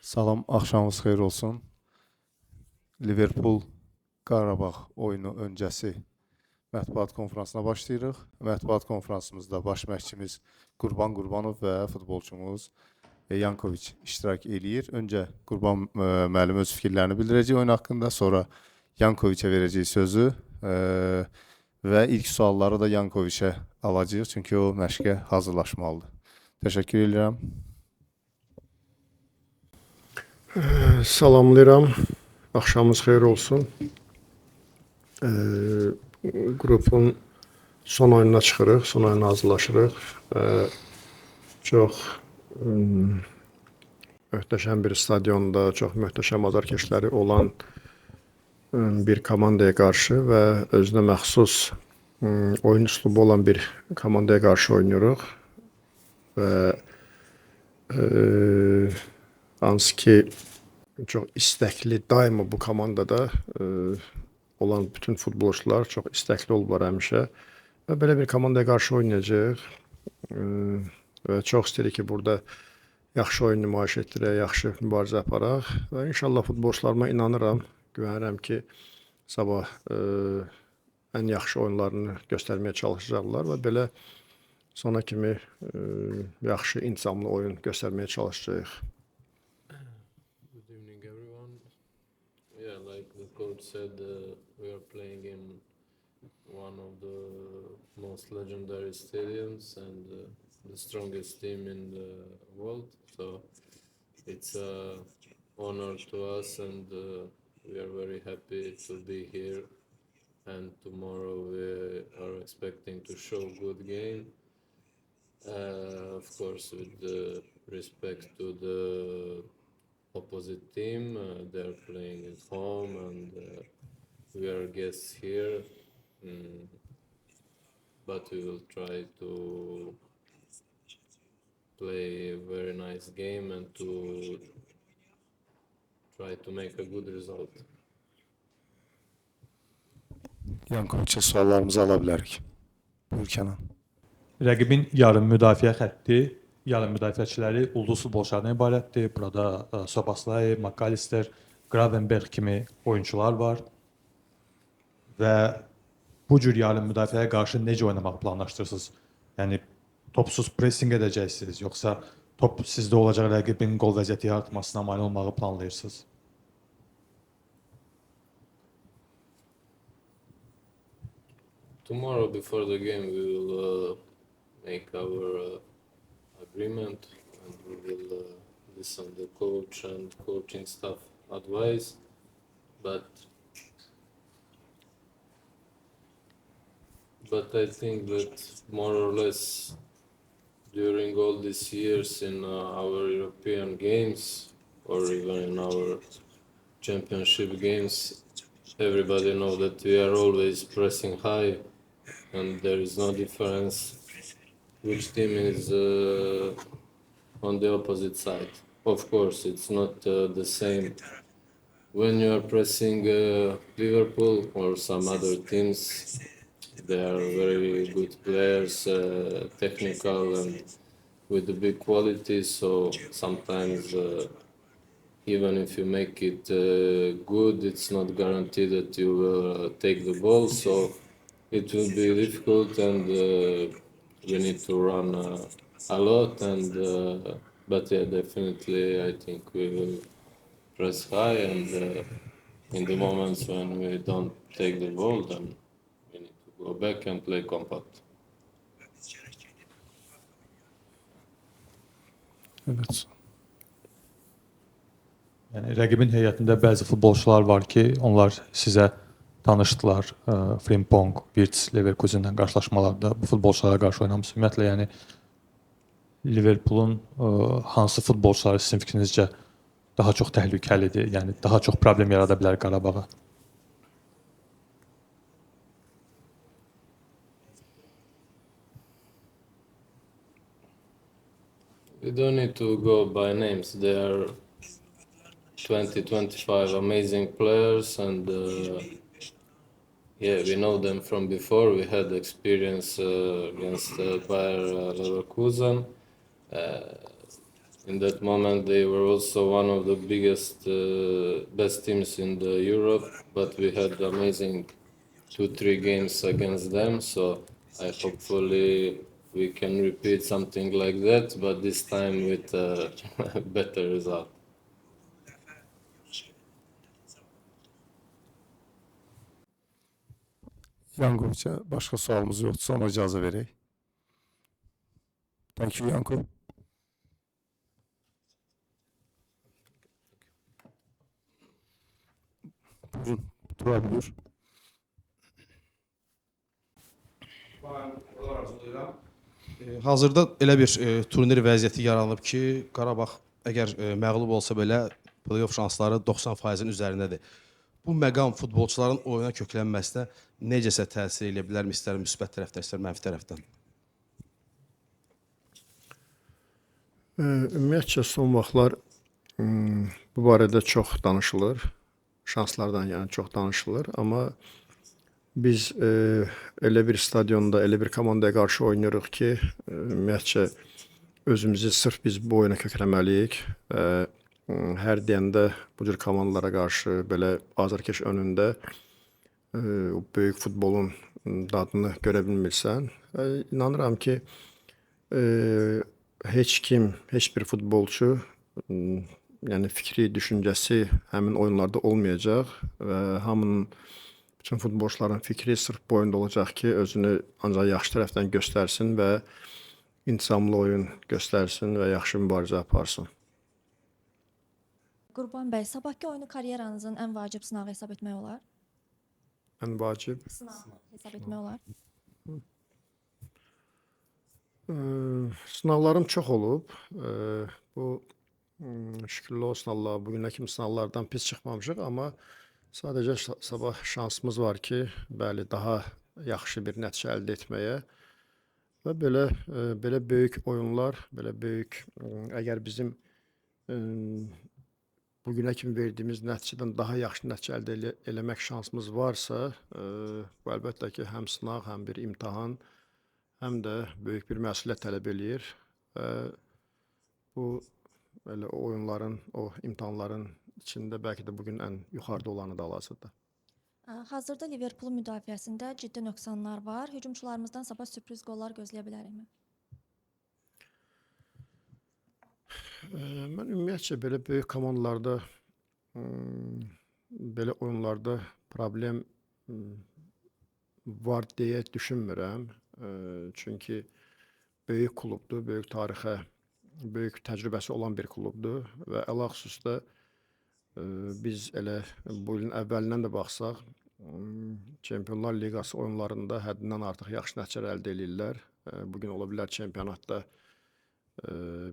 Salam, axşamınız xeyir olsun. Liverpool Qarabağ oyunu öncəsi mətbuat konfransına başlayırıq. Mətbuat konfransımızda baş məşqçimiz Qurban Qurbanov və futbolçumuz Yankoviç iştirak eləyir. Öncə Qurban müəllim öz fikirlərini bildirəcək oyun haqqında, sonra Yankoviçə verəcək sözü və ilk sualları da Yankoviçə alacağıq, çünki o məşqə hazırlaşmalıdır. Təşəkkür edirəm. Salamlayıram. Axşamınız xeyir olsun. Qrupun son oyununa çıxırıq, son oyuna hazırlaşırıq. Çox möhtəşəm bir stadionda, çox möhtəşəm azarkeşləri olan bir komandaya qarşı və özünə məxsus oyun üslubu olan bir komandaya qarşı oynayırıq. Və hansı ki çox istəkli, daima bu komandada olan bütün futbolçular çox istəkli olublar həmişə. Və belə bir komandaya qarşı oynayacaq. Və çox istəyirik ki, burada yaxşı oyun nümayiş etdirək, yaxşı mübarizə aparaq. Və inşallah futbolçularıma inanıram, güvənirəm ki, sabah ən yaxşı oyunlarını göstərməyə çalışacaqlar və belə sona kimi yaxşı, intizamlı oyun göstərməyə çalışacağıq. Good evening, everyone. Yeah, like the coach said, we are playing in one of the most legendary stadiums and the strongest team in the world. So it's an honor to us, and we are very happy to be here. And tomorrow we are expecting to show good game. Of course, with the respect to the opposite team, they're playing at home, and we are guests here. But we will try to play a very nice game and to try to make a good result. Yankoviçə suallarımızı ala bilərik. Buyur Kənan. Rəqibin yarım müdafiə xətti, yarım müdafiəçiləri ulduz futbolçulardan ibarətdir. Burada Soboslay, McAllister, Gravenberch kimi oyuncular var. Və bu cür yarım müdafiəyə qarşı necə oynamaq planlaşdırırsınız? Yəni topsuz pressing edəcəksiniz, yoxsa top sizdə olacaq, rəqibin qol vəziyyəti yaratmasına mane olmağı planlayırsınız? Tomorrow before the game we will make our agreement, and we will listen to the coach and coaching staff advice. But I think that more or less during all these years in our European games or even in our championship games, everybody knows that we are always pressing high, and there is no difference which team is on the opposite side. Of course, it's not the same when you are pressing Liverpool or some other teams. They are very good players, technical and with a big quality, so sometimes even if you make it good, it's not guaranteed that you will take the ball, so it will be difficult, and we need to run a lot, and but yeah, definitely I think we will press high, and in the moments when we don't take the ball, then we need to go back and play compact. Evet. Yəni rəqibin heyətində bəzi futbolçular var ki, onlar sizə tanışdılar. Frimpong, Wirtz, Leverkusen'dən qarşılaşmalarda bu futbolçulara qarşı oynamışsınız. Ümumiyyətlə, yəni Liverpool'un hansı futbolçuları sizin fikrinizcə daha çox təhlükəlidir, yəni daha çox problem yarada bilər Qarabağa? We don't need to go by names. There are 20-25 amazing players, and yeah, we know them from before. We had experience against Bayer Leverkusen. in that moment they were also one of the biggest, best teams in the Europe. But we had amazing 2-3 games against them. So I hopefully we can repeat something like that, but this time with a better result. Yankoviç'e başqa sualımız yoxdursa ona icazə verək. Thank you, Yanko. Buyurun, Tural buyur. Hazırda elə bir turnir vəziyyəti yaranıb ki, Qarabağ əgər məğlub olsa belə play-off şansları 90%-in üzərindədir. Bu məqam futbolçuların oyuna köklənməsinə necəsə təsir edə bilərmi, istər müsbət tərəfdən, istər mənfi tərəfdən? Ümumiyyətcə son vaxtlar bu barədə çox danışılır. Şanslardan yəni çox danışılır, amma biz elə bir stadionda, elə bir komandaya qarşı oynayırıq ki, ümumiyyətcə özümüzü sırf biz bu oyuna kökləməliyik. Hər deyəndə bu cür komandalara qarşı belə azarkeş önündə o böyük futbolun dadını görə bilmirsən. İnanıram ki, heç kim, heç bir futbolçu yəni fikri, düşüncəsi həmin oyunlarda olmayacaq və hamının, bütün futbolçuların fikri sırf bu oyunda olacaq ki, özünü ancaq yaxşı tərəfdən göstərsin və intizamlı oyun göstərsin və yaxşı mübarizə aparsın. Qurban bəy, sabahki oyunu karyeranızın ən vacib sınağı hesab etmək olar? Ən vacib. Sınağı hesab etmək olar. Sınavlarım çox olub. Bu şükürlər olsun Allaha, bugünə kimi sınavlardan pis çıxmamışıq, amma sadəcə sabah şansımız var ki, bəli, daha yaxşı bir nəticə əldə etməyə və belə böyük oyunlar, belə böyük, əgər bizim bugünə kimi verdiyimiz nəticədən daha yaxşı nəticə əldə eləmək şansımız varsa, bu əlbəttə ki, həm sınaq, həm bir imtahan, həm də böyük bir məsuliyyət tələb eləyir və bu elə oyunların, o imtahanların içində bəlkə də bugün ən yuxarıda olanı da hal-hazırda. Hazırda Liverpoolun müdafiəsində ciddi nöqsanlar var. Hücumçularımızdan sabah sürpriz qollar gözləyə bilərikmi? Mən ümumiyyətcə belə böyük komandalarda, belə oyunlarda problem var deyə düşünmürəm. Çünki böyük klubdur, böyük tarixə, böyük təcrübəsi olan bir klubdur və ələlxüsusda biz elə bu ilin əvvəlindən də baxsaq, Çempionlar Liqası oyunlarında həddindən artıq yaxşı nəticələr əldə eləyirlər. Bugün ola bilər çempionatda,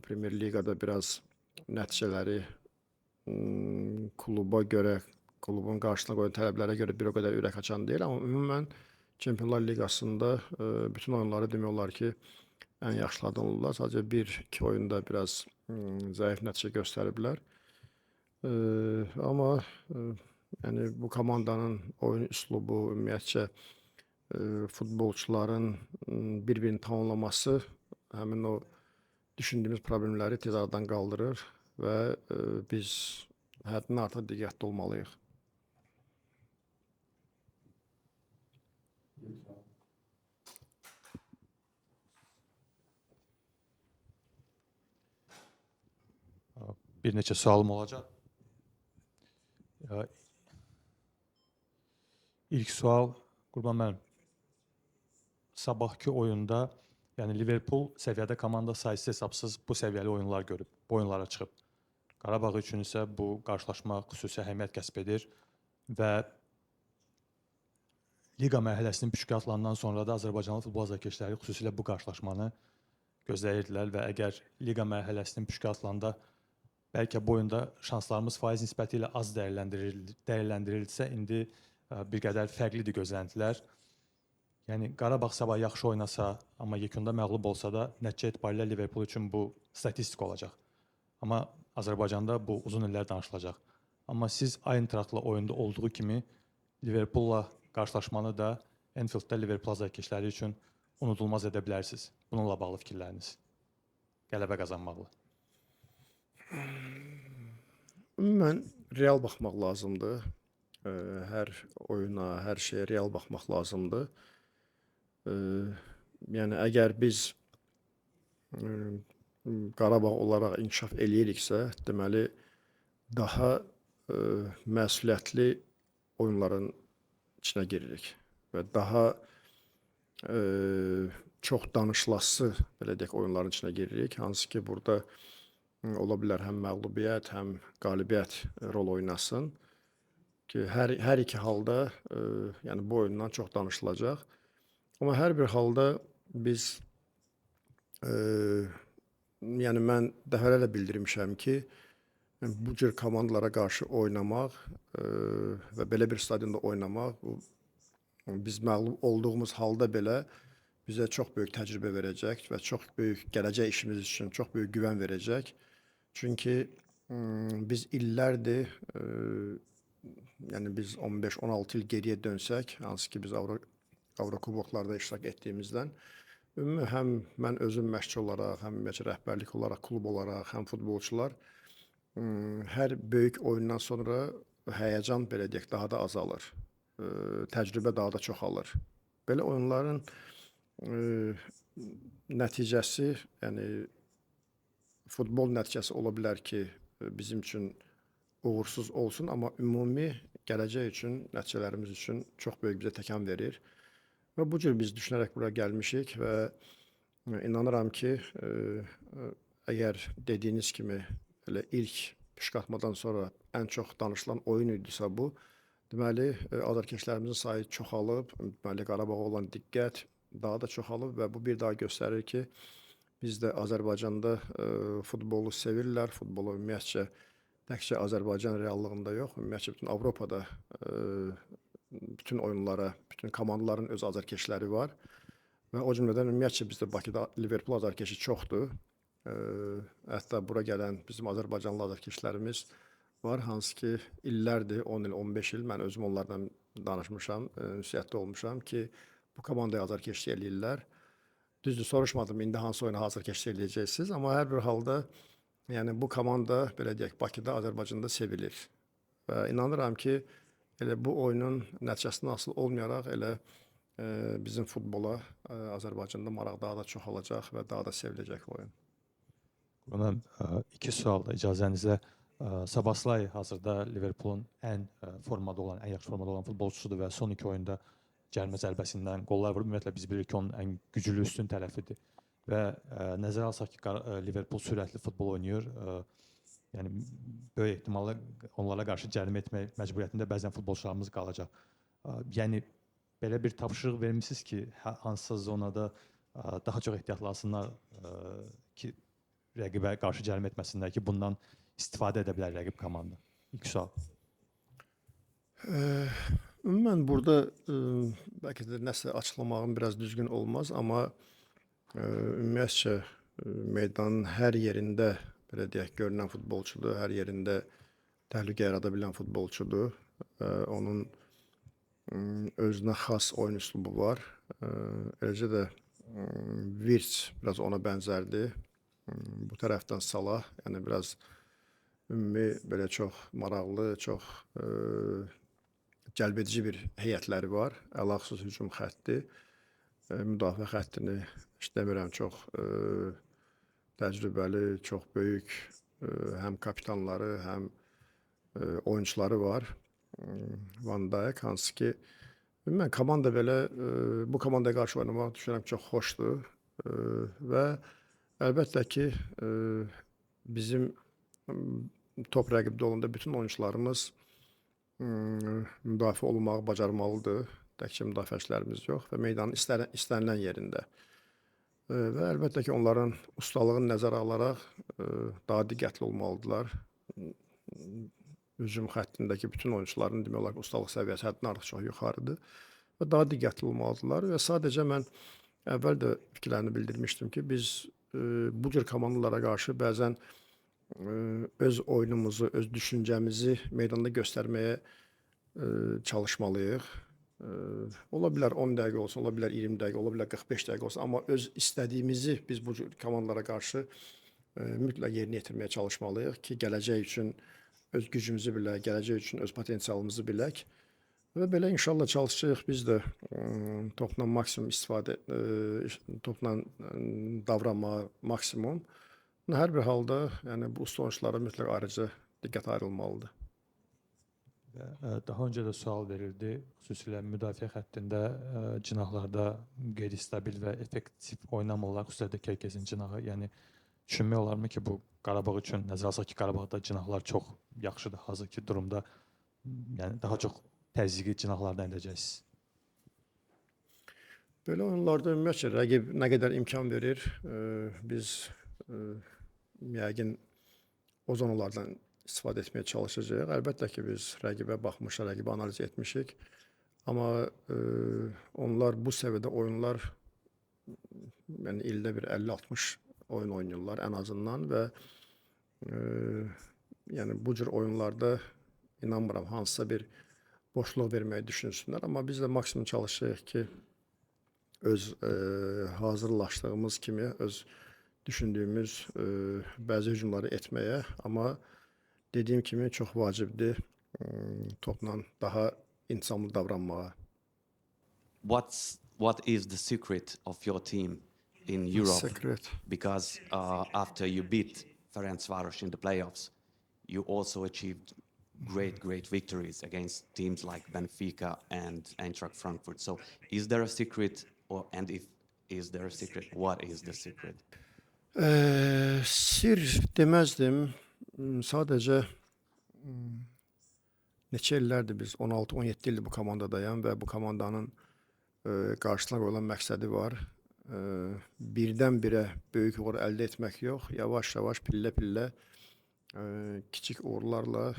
Premier Liqada biraz nəticələri kluba görə, klubun qarşısına qoyulan tələblərə görə bir o qədər ürək açan deyil, amma ümumən Çempionlar Liqasında bütün oyunları demək olar ki, ən yaxşılardan olurlar. Sadəcə 1-2 oyunda biraz zəif nəticə göstəriblər. Amma yəni bu komandanın oyun üslubu, ümumiyyətcə futbolçuların bir-birini tamamlaması həmin o düşündüyümüz problemləri tez aradan qaldırır və biz həddindən artıq diqqətli olmalıyıq. Bir neçə sualım olacaq. İlk sual, Qurban müəllim, sabahki oyunda, yəni Liverpool səviyyədə komanda sayısı hesabsız bu səviyyəli oyunlar görüb, bu oyunlara çıxıb. Qarabağ üçün isə bu qarşılaşma xüsusi əhəmiyyət kəsb edir və Liqa mərhələsinin püşkü atılandan sonra da Azərbaycanlı futbol azarkeşləri xüsusilə bu qarşılaşmanı gözləyirdilər və əgər Liqa mərhələsinin püşkü atılanda bəlkə bu oyunda şanslarımız faiz nisbəti ilə az dəyərləndirilsə, indi bir qədər fərqlidir gözləntilər. Yəni Qarabağ sabah yaxşı oynasa, amma yekunda məğlub olsa da nəticə etibarilə Liverpool üçün bu statistik olacaq. Amma Azərbaycanda bu uzun illər danışılacaq. Amma siz Eintrachtla oyunda olduğu kimi Liverpoolla qarşılaşmanı da Enfielddə Liverpool azarkeşləri üçün unudulmaz edə bilərsiniz. Bununla bağlı fikirləriniz. Qələbə qazanmaqla. Ümumən real baxmaq lazımdır. Hər oyuna, hər şeyə real baxmaq lazımdır. Yəni əgər biz Qarabağ olaraq inkişaf eləyiriksə, deməli daha məsuliyyətli oyunların içinə giririk və daha çox danışılası, belə deyək, oyunların içinə giririk. Hansı ki, burada ola bilər həm məğlubiyyət, həm qalibiyyət rol oynasın ki, hər iki halda yəni bu oyundan çox danışılacaq. Amma hər bir halda biz yəni mən dəfələrlə bildirmişəm ki, bu cür komandalara qarşı oynamaq və belə bir stadionda oynamaq biz məğlub olduğumuz halda belə bizə çox böyük təcrübə verəcək və çox böyük gələcək işimiz üçün çox böyük güvən verəcək. Çünki biz illərdir, yəni biz 15-16 il geriyə dönsək, hansı ki biz Avrokuboklarda iştirak etdiyimizdən, ümumi həm mən özüm məşqçi olaraq, həm ümumiyyətlə rəhbərlik olaraq, klub olaraq, həm futbolçular hər böyük oyundan sonra həyəcan belə deyək daha da azalır. Təcrübə daha da çoxalır. Belə oyunların nəticəsi, yəni futbol nəticəsi ola bilər ki, bizim üçün uğursuz olsun, amma ümumi gələcək üçün, nəticələrimiz üçün çox böyük bizə təkan verir. Və bu cür biz düşünərək bura gəlmişik və inanıram ki, əgər dediyiniz kimi elə ilk püşkatmadan sonra ən çox danışılan oyun idisə bu, deməli azarkeşlərimizin sayı çoxalıb, deməli Qarabağa olan diqqət daha da çoxalıb və bu bir daha göstərir ki, bizdə Azərbaycanda futbolu sevirlər, futbolu ümumiyyətcə təkcə Azərbaycan reallığında yox, ümumiyyətcə bütün Avropada bütün oyunlara, bütün komandaların öz azarkeşləri var və o cümlədən ümumiyyətcə bizdə Bakıda Liverpool azarkeşi çoxdur. Hətta bura gələn bizim Azərbaycanlı azarkeşlərimiz var, hansı ki illərdir, 10 il, 15 il mən özüm onlarla danışmışam, ünsiyyətdə olmuşam ki, bu komandaya azarkeşlik eləyirlər. Düzdür, soruşmadım indi hansı oyuna hazırkeşlik eləyəcəksiniz, amma hər bir halda yəni bu komanda belə deyək Bakıda, Azərbaycanda sevilir. Və inanıram ki, elə bu oyunun nəticəsindən asılı olmayaraq elə bizim futbola Azərbaycanda maraq daha da çoxalacaq və daha da seviləcək oyun. Buna iki sual da icazənizlə. Szoboszlai hazırda Liverpoolun ən formada olan, ən yaxşı formada olan futbolçusudur və son iki oyunda cərimə zərbəsindən qollar vurub. Ümumiyyətlə biz bilirik ki, onun ən güclü üstün tərəfidir. Və nəzərə alsaq ki, Liverpool sürətli futbol oynayır. Yəni böyük ehtimalla onlara qarşı cərimə etmək məcburiyyətində bəzən futbolçularımız qalacaq. Yəni belə bir tapşırıq vermisiniz ki, hansısa zonada daha çox ehtiyatlansınlar ki, rəqibə qarşı cərimə etməsinlər ki, bundan istifadə edə bilər rəqib komanda. İlk sual. Ümumən burada bəlkə də nəsə açıqlamağım biraz düzgün olmaz, amma ümumiyyətcə meydanın hər yerində belə deyək görünən futbolçudur, hər yerində təhlükə yarada bilən futbolçudur. Onun özünə xas oyun üslubu var. Eləcə də Virts biraz ona bənzərdir. Bu tərəfdən Salah, yəni biraz ümumi belə çox maraqlı, çox cəlbedici bir heyətləri var. Əlaqsız hücum xətti, müdafiə xəttini heç demirəm çox təcrübəli, çox böyük həm kapitanları, həm oyunçuları var. Van Dijk, hansı ki mən komanda belə bu komandaya qarşı oynamaq düşünürəm çox xoşdur və əlbəttə ki bizim top rəqibdə olanda bütün oyunçularımız müdafiə olmağı bacarmalıdır. Təkcə müdafiəçilərimiz yox və meydanın istənilən yerində. Və əlbəttə ki, onların ustalığını nəzərə alaraq daha diqqətli olmalıdırlar. Hücum xəttindəki bütün oyunçuların demək olar ki, ustalıq səviyyəsi həddindən artıq çox yuxarıdır və daha diqqətli olmalıdırlar və sadəcə mən əvvəl də fikirlərini bildirmişdim ki, biz bu cür komandalara qarşı bəzən öz oyunumuzu, öz düşüncəmizi meydanda göstərməyə çalışmalıyıq. Ola bilər 10 dəqiqə olsun, ola bilər 20 dəqiqə, ola bilər 45 dəqiqə olsun, amma öz istədiyimizi biz bu cür komandalara qarşı mütləq yerinə yetirməyə çalışmalıyıq ki, gələcək üçün öz gücümüzü bilək, gələcək üçün öz potensialımızı bilək. Və belə inşallah çalışacağıq biz də topla maksimum istifadə, topla davranmağa maksimum. Hər bir halda, yəni bu usta oyunçulara mütləq ayrıca diqqət ayrılmalıdır. Daha öncə də sual verildi, xüsusilə müdafiə xəttində cinahlarda qeyri-stabil və effektiv oynamırlar, xüsusilə də Kerkezin cinahı. Yəni düşünmək olarmı ki, bu Qarabağ üçün nəzərə alsaq ki, Qarabağda cinahlar çox yaxşıdır hazırki durumda. Yəni daha çox təzyiqi cinahlardan edəcəksiniz. Belə oyunlarda ümumiyyətlə rəqib nə qədər imkan verir, biz yəqin o zonalardan istifadə etməyə çalışacağıq. Əlbəttə ki, biz rəqibə baxmışıq, rəqibi analiz etmişik. Amma onlar bu səviyyədə oyunlar, yəni ildə bir 50-60 oyun oynayırlar ən azından və yəni bu cür oyunlarda inanmıram hansısa bir boşluq verməyi düşünsünlər. Amma biz də maksimum çalışacağıq ki, öz hazırlaşdığımız kimi, öz düşündüyümüz bəzi hücumları etməyə, amma dediyim kimi çox vacibdir topla daha intizamlı davranmağa. What is the secret of your team in Europe? Secret. Because after you beat Ferencváros in the playoffs, you also achieved great victories against teams like Benfica and Eintracht Frankfurt. So is there a secret, and if is there a secret, what is the secret? Sir deməzdim. Sadəcə neçə illərdir biz 16-17 ildir bu komandadayam və bu komandanın qarşısına qoyulan məqsədi var. Birdən-birə böyük uğur əldə etmək yox, yavaş-yavaş, pillə-pillə kiçik uğurlarla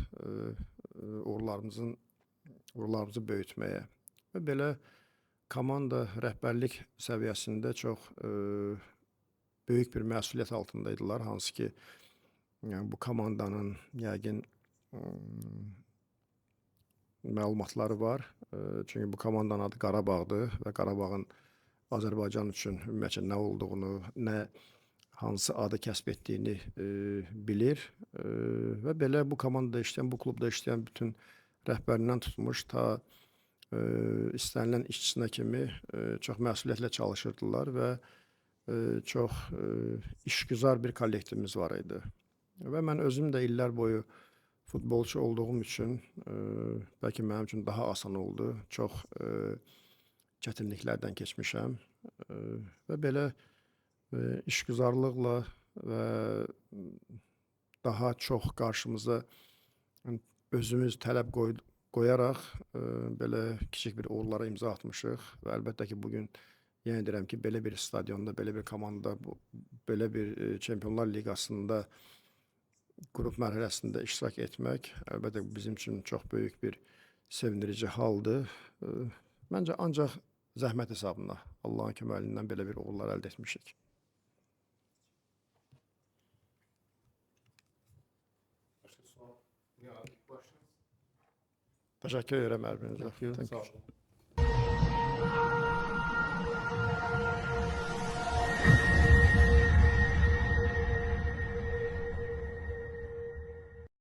uğurlarımızı böyütməyə. Və belə komanda rəhbərlik səviyyəsində çox böyük bir məsuliyyət altındaydılar, hansı ki, yəni bu komandanın yəqin məlumatları var. Çünki bu komandanın adı Qarabağdır və Qarabağın Azərbaycan üçün ümumiyyətlə nə olduğunu, hansı adı kəsb etdiyini bilir. Və belə bu komandada işləyən, bu klubda işləyən bütün rəhbərindən tutmuş ta istənilən işçisinə kimi çox məsuliyyətlə çalışırdılar və çox işgüzar bir kollektivimiz var idi. Və mən özüm də illər boyu futbolçu olduğum üçün bəlkə mənim üçün daha asan oldu. Çox çətinliklərdən keçmişəm və belə işgüzarlıqla və daha çox qarşımıza özümüz tələb qoyaraq belə kiçik bir uğurlara imza atmışıq və əlbəttə ki, bugün yenə deyirəm ki, belə bir stadionda, belə bir komandada, belə bir Çempionlar Liqasında qrup mərhələsində iştirak etmək əlbəttə bizim üçün çox böyük bir sevindirici haldır. Məncə ancaq zəhmət hesabına Allahın köməlindən belə bir uğurlar əldə etmişik. Təşəkkür edirəm hər birinizə. Sağ olun.